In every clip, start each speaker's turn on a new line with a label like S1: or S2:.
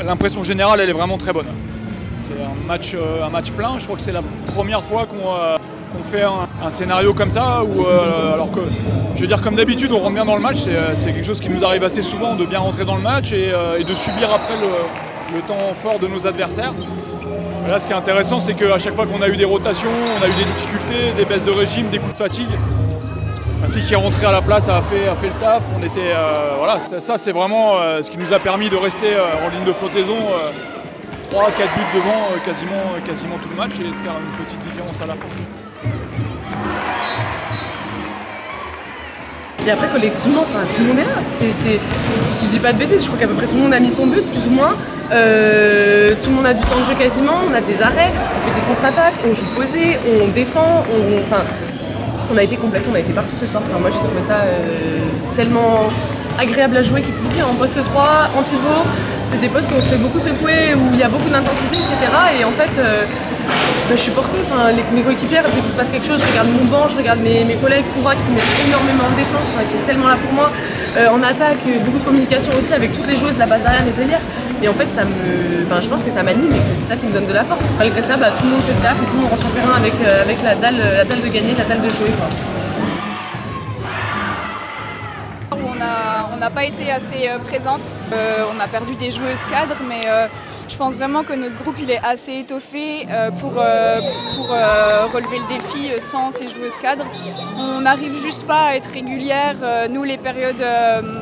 S1: L'impression générale, elle est vraiment très bonne. C'est un match plein. Je crois que c'est la première fois qu'on fait un scénario comme ça. Alors que, je veux dire, comme d'habitude, on rentre bien dans le match. C'est quelque chose qui nous arrive assez souvent de bien rentrer dans le match et de subir après le temps fort de nos adversaires. Mais là, ce qui est intéressant, c'est qu'à chaque fois qu'on a eu des rotations, on a eu des difficultés, des baisses de régime, des coups de fatigue. La fille qui est rentrée à la place a fait le taf. Voilà, ça c'est vraiment ce qui nous a permis de rester en ligne de flottaison 3-4 buts devant quasiment tout le match et de faire une petite différence à la fin.
S2: Et après collectivement, tout le monde est là. Si je dis pas de bêtises, je crois qu'à peu près tout le monde a mis son but, plus ou moins. Tout le monde a du temps de jeu quasiment, on a des arrêts, on fait des contre-attaques, on joue posé, on défend, on a été complète, on a été partout ce soir. Moi j'ai trouvé ça tellement agréable à jouer, qui peut dire, en poste 3, en pivot. C'est des postes où on se fait beaucoup secouer, où il y a beaucoup d'intensité, etc. Et en fait, je suis portée. Mes coéquipières, dès qu'il se passe quelque chose, je regarde mon banc, je regarde mes collègues, Koura qui met énormément en défense, qui est tellement là pour moi. En attaque, beaucoup de communication aussi avec toutes les joueuses, la base arrière, les ailières. Et en fait, je pense que ça m'anime et que c'est ça qui me donne de la force. Malgré ça, tout le monde fait le taf et tout le monde rentre sur le terrain avec la dalle de gagner, la dalle de jouer, quoi.
S3: On n'a pas été assez présente. On a perdu des joueuses cadres, mais je pense vraiment que notre groupe il est assez étoffé pour relever le défi sans ces joueuses cadres. On n'arrive juste pas à être régulière. Nous, les périodes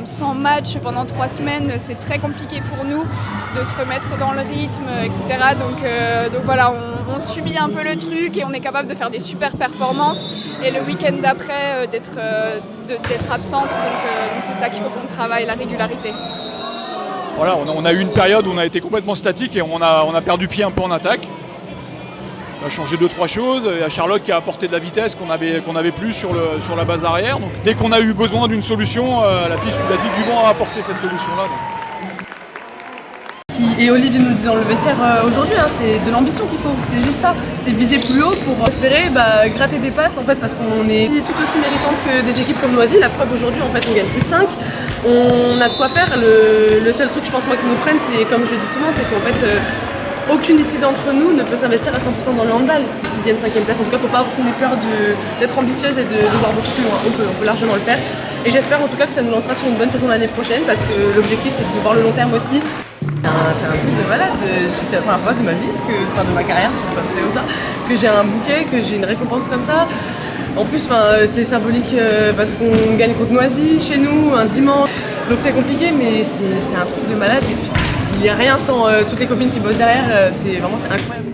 S3: sans match pendant 3 semaines, c'est très compliqué pour nous de se remettre dans le rythme, etc. Donc voilà, on subit un peu le truc et on est capable de faire des super performances. Et le week-end d'après, d'être absente. Donc c'est ça qu'il faut qu'on travaille, la régularité.
S1: Voilà, on a eu une période où on a été complètement statique et on a perdu pied un peu en attaque. On a changé 2-3 choses. Il y a Charlotte qui a apporté de la vitesse qu'on avait plus sur la base arrière. Donc dès qu'on a eu besoin d'une solution, la fille du banc a apporté cette solution-là.
S2: Et Olivier nous le dit dans le vestiaire aujourd'hui, c'est de l'ambition qu'il faut, c'est juste ça. C'est viser plus haut pour espérer gratter des passes en fait, parce qu'on est tout aussi méritante que des équipes comme Noisy. La preuve aujourd'hui, en fait, on gagne plus 5. On a de quoi faire. Le seul truc, je pense, moi, qui nous freine, c'est comme je dis souvent, c'est qu'en fait, aucune ici d'entre nous ne peut s'investir à 100% dans le handball. 6e, 5e place, en tout cas, il ne faut pas qu'on ait peur d'être ambitieuse et de voir beaucoup plus loin. On peut largement le faire. Et j'espère en tout cas que ça nous lancera sur une bonne saison l'année prochaine, parce que l'objectif, c'est de voir le long terme aussi. C'est un truc de malade. C'est la première fois de ma vie, de ma carrière, je sais pas si c'est comme ça, que j'ai un bouquet, que j'ai une récompense comme ça. En plus, c'est symbolique parce qu'on gagne contre Noisy chez nous un dimanche. Donc c'est compliqué, mais c'est un truc de malade. Et puis, il n'y a rien sans toutes les copines qui bossent derrière. C'est incroyable.